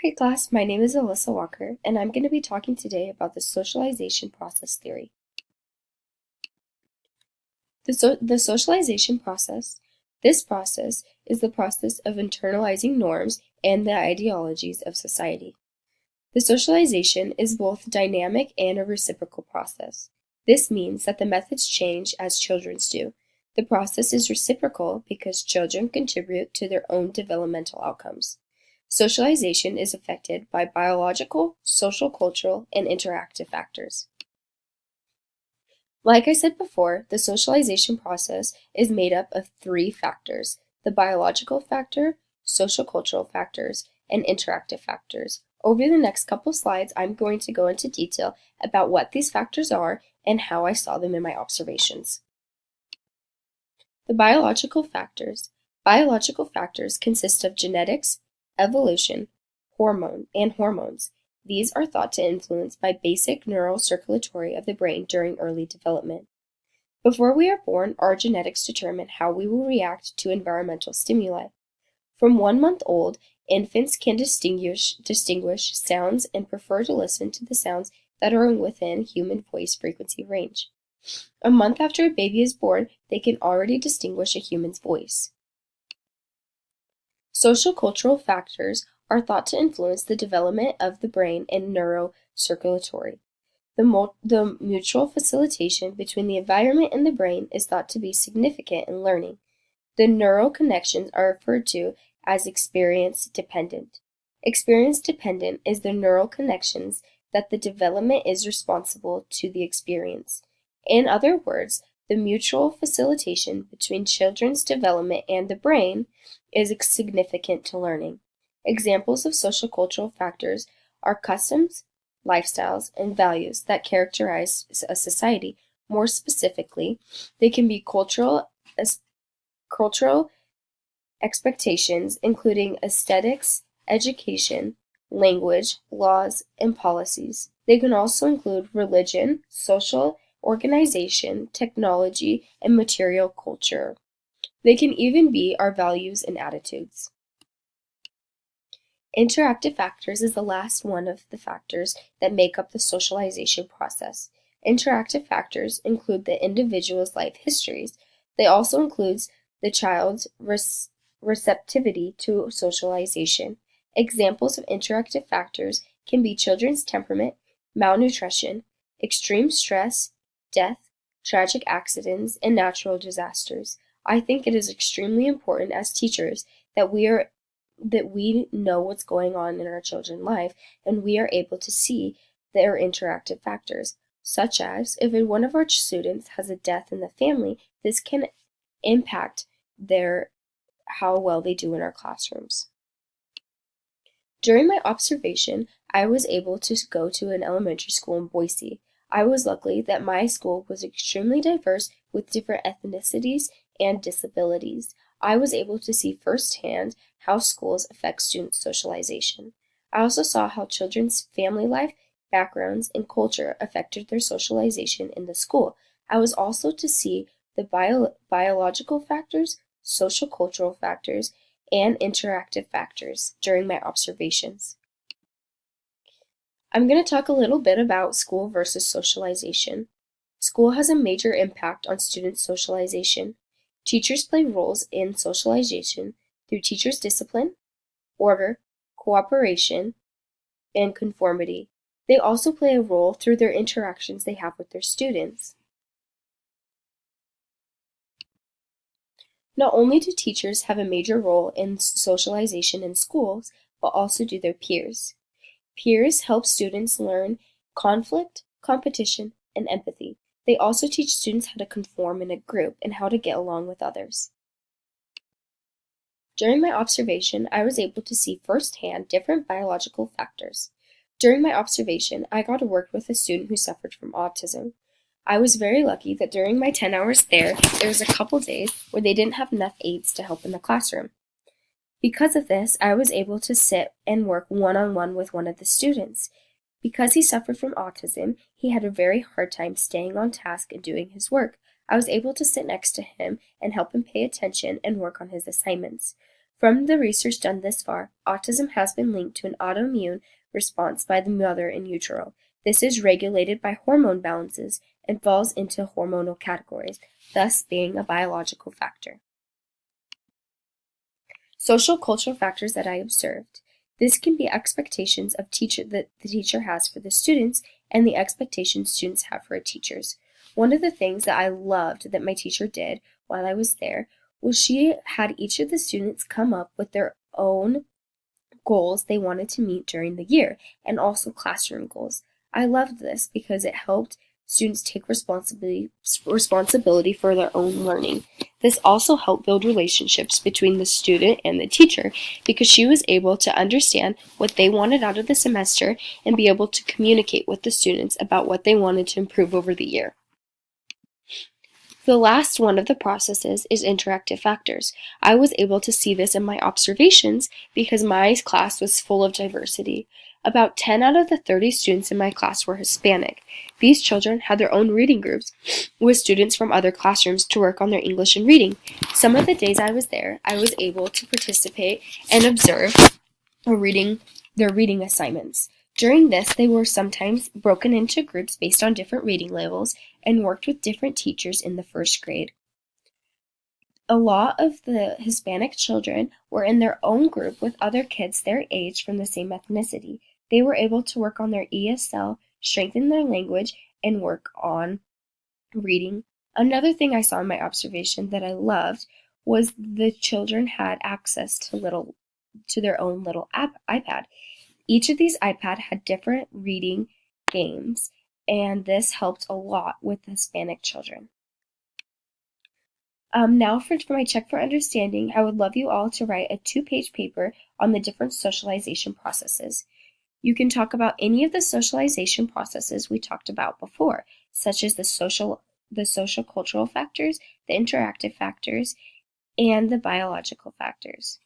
Hi class, my name is Alyssa Walker, and I'm going to be talking today about the socialization process theory. The socialization process. This process is the process of internalizing norms and the ideologies of society. The socialization is both dynamic and a reciprocal process. This means that the methods change as children's do. The process is reciprocal because children contribute to their own developmental outcomes. Socialization is affected by biological, social, cultural, and interactive factors. Like I said before, the socialization process is made up of three factors: the biological factor, social cultural factors, and interactive factors. Over the next couple slides, I'm going to go into detail about what these factors are and how I saw them in my observations. The biological factors. Biological factors consist of genetics, evolution, hormones. These are thought to influence by basic neural circulatory of the brain during early development. Before we are born, our genetics determine how we will react to environmental stimuli. From 1 month old, infants can distinguish sounds and prefer to listen to the sounds that are within human voice frequency range. A month after a baby is born, they can already distinguish a human's voice. Social cultural factors are thought to influence the development of the brain and neurocirculatory. The mutual facilitation between the environment and the brain is thought to be significant in learning. The neural connections are referred to as experience dependent. Experience dependent is the neural connections that the development is responsible to the experience. In other words, the mutual facilitation between children's development and the brain is significant to learning. Examples of social cultural factors are customs, lifestyles, and values that characterize a society. More specifically, they can be cultural expectations, including aesthetics, education, language, laws, and policies. They can also include religion, social organization, technology, and material culture. They can even be our values and attitudes. Interactive factors is the last one of the factors that make up the socialization process. Interactive factors include the individual's life histories. They also include the child's receptivity to socialization. Examples of interactive factors can be children's temperament, malnutrition, extreme stress, death, tragic accidents, and natural disasters. I think it is extremely important as teachers that we know what's going on in our children's life and we are able to see their interactive factors, such as if one of our students has a death in the family, this can impact how well they do in our classrooms. During my observation, I was able to go to an elementary school in Boise. I was lucky that my school was extremely diverse with different ethnicities and disabilities. I was able to see firsthand how schools affect student socialization. I also saw how children's family life, backgrounds, and culture affected their socialization in the school. I was also to see the biological factors, social cultural factors, and interactive factors during my observations. I'm going to talk a little bit about school versus socialization. School has a major impact on students' socialization. Teachers play roles in socialization through teachers' discipline, order, cooperation, and conformity. They also play a role through their interactions they have with their students. Not only do teachers have a major role in socialization in schools, but also do their peers. Peers help students learn conflict, competition, and empathy. They also teach students how to conform in a group and how to get along with others. During my observation, I was able to see firsthand different biological factors. During my observation, I got to work with a student who suffered from autism. I was very lucky that during my 10 hours there was a couple days where they didn't have enough aides to help in the classroom. Because of this, I was able to sit and work one-on-one with one of the students. Because he suffered from autism, he had a very hard time staying on task and doing his work. I was able to sit next to him and help him pay attention and work on his assignments. From the research done thus far, autism has been linked to an autoimmune response by the mother in utero. This is regulated by hormone balances and falls into hormonal categories, thus being a biological factor. Social cultural factors that I observed. This can be expectations of that the teacher has for the students and the expectations students have for teachers. One of the things that I loved that my teacher did while I was there was she had each of the students come up with their own goals they wanted to meet during the year, and also classroom goals. I loved this because it helped students take responsibility for their own learning. This also helped build relationships between the student and the teacher because she was able to understand what they wanted out of the semester and be able to communicate with the students about what they wanted to improve over the year. The last one of the processes is interactive factors. I was able to see this in my observations because my class was full of diversity. About 10 out of the 30 students in my class were Hispanic. These children had their own reading groups with students from other classrooms to work on their English and reading. Some of the days I was there, I was able to participate and observe their reading assignments. During this, they were sometimes broken into groups based on different reading levels and worked with different teachers in the first grade. A lot of the Hispanic children were in their own group with other kids their age from the same ethnicity. They were able to work on their ESL, strengthen their language, and work on reading. Another thing I saw in my observation that I loved was the children had access to their own little iPad. Each of these iPad had different reading games, and this helped a lot with the Hispanic children. Now for my check for understanding, I would love you all to write a 2-page paper on the different socialization processes. You can talk about any of the socialization processes we talked about before, such as the social cultural factors, the interactive factors, and the biological factors.